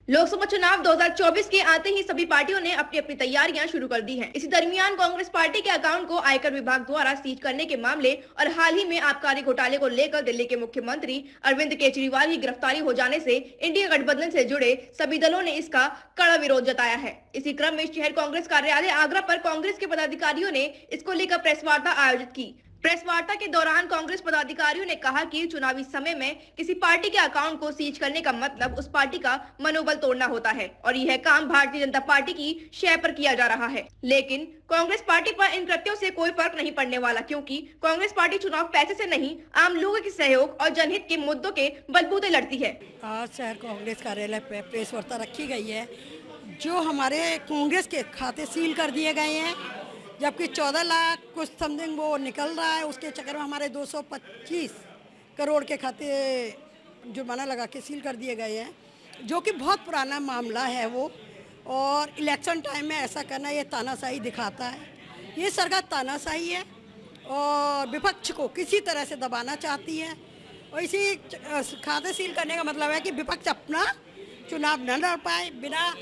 लोकसभा चुनाव 2024 के आते ही सभी पार्टियों ने अपनी अपनी तैयारियां शुरू कर दी हैं। इसी दरमियान कांग्रेस पार्टी के अकाउंट को आयकर विभाग द्वारा सीज करने के मामले और हाल ही में आबकारी घोटाले को लेकर दिल्ली के मुख्यमंत्री अरविंद केजरीवाल की गिरफ्तारी हो जाने से इंडिया गठबंधन से जुड़े सभी दलों ने इसका कड़ा विरोध जताया है। इसी क्रम में शहर कांग्रेस कार्यालय आगरा पर कांग्रेस के पदाधिकारियों ने इसको लेकर प्रेस वार्ता आयोजित की। प्रेस वार्ता के दौरान कांग्रेस पदाधिकारियों ने कहा कि चुनावी समय में किसी पार्टी के अकाउंट को सीज करने का मतलब उस पार्टी का मनोबल तोड़ना होता है और यह काम भारतीय जनता पार्टी की शय पर किया जा रहा है। लेकिन कांग्रेस पार्टी पर इन कृत्यों से कोई फर्क नहीं पड़ने वाला, क्योंकि कांग्रेस पार्टी चुनाव पैसे से नहीं, आम लोगों के सहयोग और जनहित के मुद्दों के बलबूते लड़ती है। आज शहर कांग्रेस कार्यालय पे प्रेस वार्ता रखी गई है। जो हमारे कांग्रेस के खाते सील कर दिए गए हैं, जबकि 14 लाख कुछ समथिंग वो निकल रहा है, उसके चक्कर में हमारे 225 करोड़ के खाते जुर्माना लगा के सील कर दिए गए हैं, जो कि बहुत पुराना मामला है वो। और इलेक्शन टाइम में ऐसा करना ये तानाशाही दिखाता है। ये सरकार तानाशाही है और विपक्ष को किसी तरह से दबाना चाहती है। और इसी खाते सील करने का मतलब है कि विपक्ष अपना चुनाव न लड़ पाए बिना।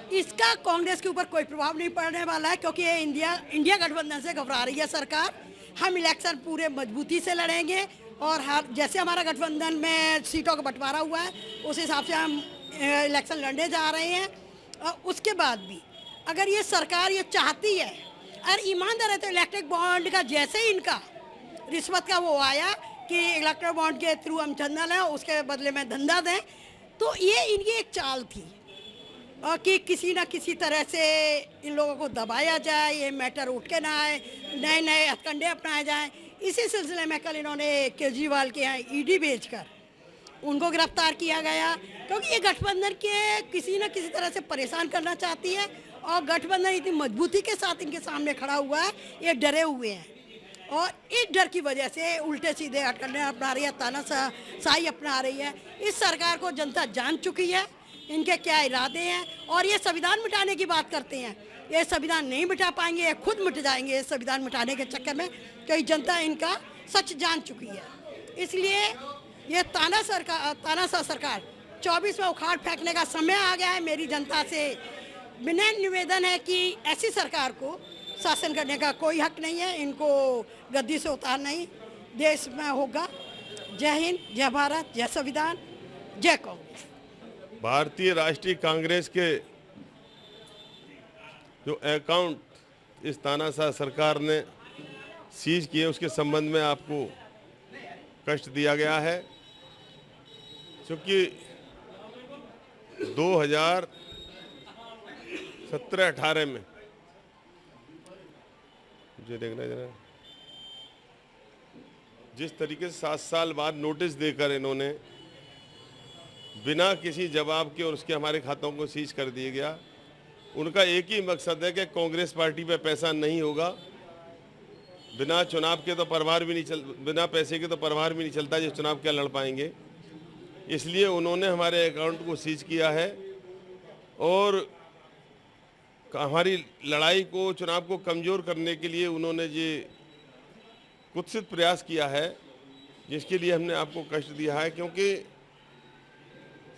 इसका कांग्रेस के ऊपर कोई प्रभाव नहीं पड़ने वाला है, क्योंकि ये इंडिया गठबंधन से घबरा रही है सरकार। हम इलेक्शन पूरे मजबूती से लड़ेंगे और जैसे हमारा गठबंधन में सीटों का बंटवारा हुआ है उस हिसाब से हम इलेक्शन लड़ने जा रहे हैं। और उसके बाद भी अगर ये सरकार ये चाहती है और ईमानदार है तो इलेक्ट्रिक बॉन्ड का जैसे ही इनका रिश्वत का वो आया कि इलेक्ट्रिक बॉन्ड के थ्रू हम चंदा लें उसके बदले में धंधा दें, तो ये इनकी एक चाल थी और कि किसी ना किसी तरह से इन लोगों को दबाया जाए, ये मैटर उठ के ना आए, नए नए हथकंडे अपनाए जाएं। इसी सिलसिले में कल इन्होंने केजरीवाल के यहाँ ईडी भेजकर उनको गिरफ्तार किया गया, क्योंकि ये गठबंधन के किसी न किसी तरह से परेशान करना चाहती है। और गठबंधन इतनी मजबूती के साथ इनके सामने खड़ा हुआ है, ये डरे हुए हैं और इस डर की वजह से उल्टे सीधे हथकंडे अपना रही है, तानाशाही अपना रही है। इस सरकार को जनता जान चुकी है इनके क्या इरादे हैं। और ये संविधान मिटाने की बात करते हैं, ये संविधान नहीं मिटा पाएंगे, ये खुद मिट जाएंगे इस संविधान मिटाने के चक्कर में, क्योंकि जनता इनका सच जान चुकी है। इसलिए ये तानाशाह सरकार 24 में उखाड़ फेंकने का समय आ गया है। मेरी जनता से विनम्र निवेदन है कि ऐसी सरकार को शासन करने का कोई हक नहीं है, इनको गद्दी से उतारना ही देश में होगा। जय हिंद, जय भारत, जय संविधान, जय कांग्रेस। भारतीय राष्ट्रीय कांग्रेस के जो अकाउंट इस तानाशाह सरकार ने सीज किए उसके संबंध में आपको कष्ट दिया गया है, क्योंकि 2017-18 में मुझे देखना जरा, जिस तरीके से 7 साल बाद नोटिस देकर इन्होंने बिना किसी जवाब के और उसके हमारे खातों को सीज कर दिया गया। उनका एक ही मकसद है कि कांग्रेस पार्टी पे पैसा नहीं होगा। बिना चुनाव के तो परिवार भी नहीं बिना पैसे के तो परिवार भी नहीं चलता, जो चुनाव क्या लड़ पाएंगे। इसलिए उन्होंने हमारे अकाउंट को सीज किया है और हमारी लड़ाई को, चुनाव को कमज़ोर करने के लिए उन्होंने ये कुत्सित प्रयास किया है, जिसके लिए हमने आपको कष्ट दिया है। क्योंकि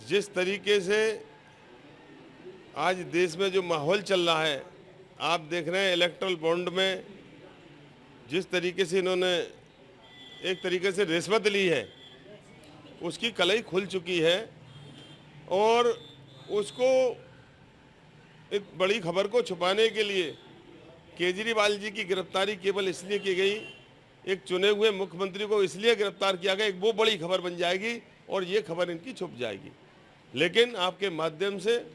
जिस तरीके से आज देश में जो माहौल चल रहा है, आप देख रहे हैं इलेक्ट्रल बॉन्ड में जिस तरीके से इन्होंने एक तरीके से रिश्वत ली है, उसकी कलई खुल चुकी है। और उसको एक बड़ी खबर को छुपाने के लिए केजरीवाल जी की गिरफ्तारी केवल इसलिए की गई, एक चुने हुए मुख्यमंत्री को इसलिए गिरफ्तार किया गया, एक वो बड़ी खबर बन जाएगी और ये खबर इनकी छुप जाएगी। लेकिन आपके माध्यम से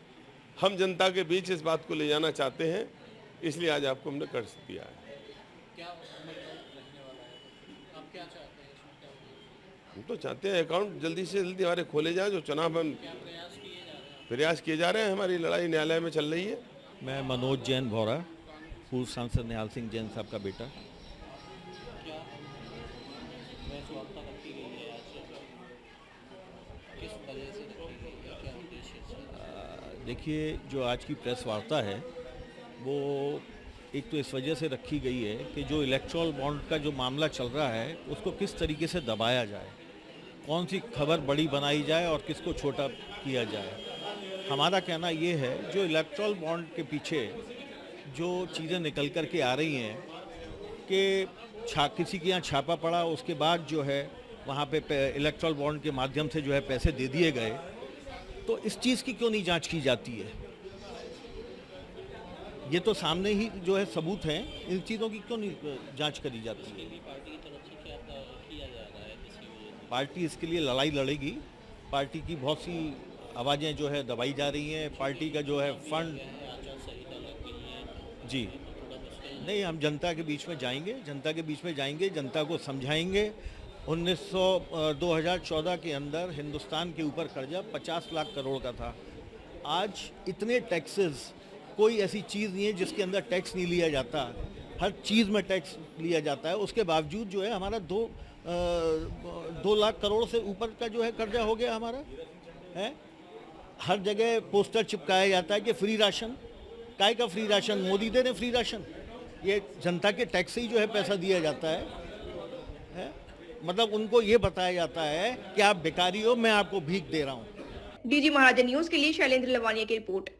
हम जनता के बीच इस बात को ले जाना चाहते हैं, इसलिए आज आपको हमने कर दिया है। हम तो चाहते हैं अकाउंट जल्दी से जल्दी हमारे खोले जाए, जो चुनाव में प्रयास किए जा रहे हैं। हमारी लड़ाई न्यायालय में चल रही है। मैं मनोज जैन भौरा, पूर्व सांसद निहाल सिंह जैन साहब का बेटा। देखिए, जो आज की प्रेस वार्ता है वो एक तो इस वजह से रखी गई है कि जो इलेक्टोरल बॉन्ड का जो मामला चल रहा है उसको किस तरीके से दबाया जाए कौन सी खबर बड़ी बनाई जाए और किसको छोटा किया जाए। हमारा कहना ये है, जो इलेक्टोरल बॉन्ड के पीछे जो चीज़ें निकल कर के आ रही हैं कि किसी के यहाँ छापा पड़ा, उसके बाद जो है वहाँ पे इलेक्टोरल बॉन्ड के माध्यम से जो है पैसे दे दिए गए, तो इस चीज़ की क्यों नहीं जांच की जाती है? ये तो सामने ही जो है सबूत हैं, इन चीज़ों की क्यों नहीं जांच करी जाती है? पार्टी इसके लिए लड़ाई लड़ेगी। पार्टी की बहुत सी आवाज़ें जो है दबाई जा रही हैं। पार्टी का जो है फंड जी नहीं, हम जनता के बीच में जाएंगे, जनता को समझाएंगे। 2014 के अंदर हिंदुस्तान के ऊपर कर्जा 50 लाख करोड़ का था। आज इतने टैक्सेस, कोई ऐसी चीज़ नहीं है जिसके अंदर टैक्स नहीं लिया जाता, हर चीज़ में टैक्स लिया जाता है। उसके बावजूद जो है हमारा 2 लाख करोड़ से ऊपर का जो है कर्जा हो गया हमारा है। हर जगह पोस्टर चिपकाया जाता है कि फ्री राशन। काय का फ्री राशन? मोदी दे रहे फ्री राशन। ये जनता के टैक्स से ही जो है पैसा दिया जाता है? मतलब उनको ये बताया जाता है कि आप बेकारी हो, मैं आपको भीख दे रहा हूँ। डीजी महाराजा न्यूज के लिए शैलेंद्र लवानिया की रिपोर्ट।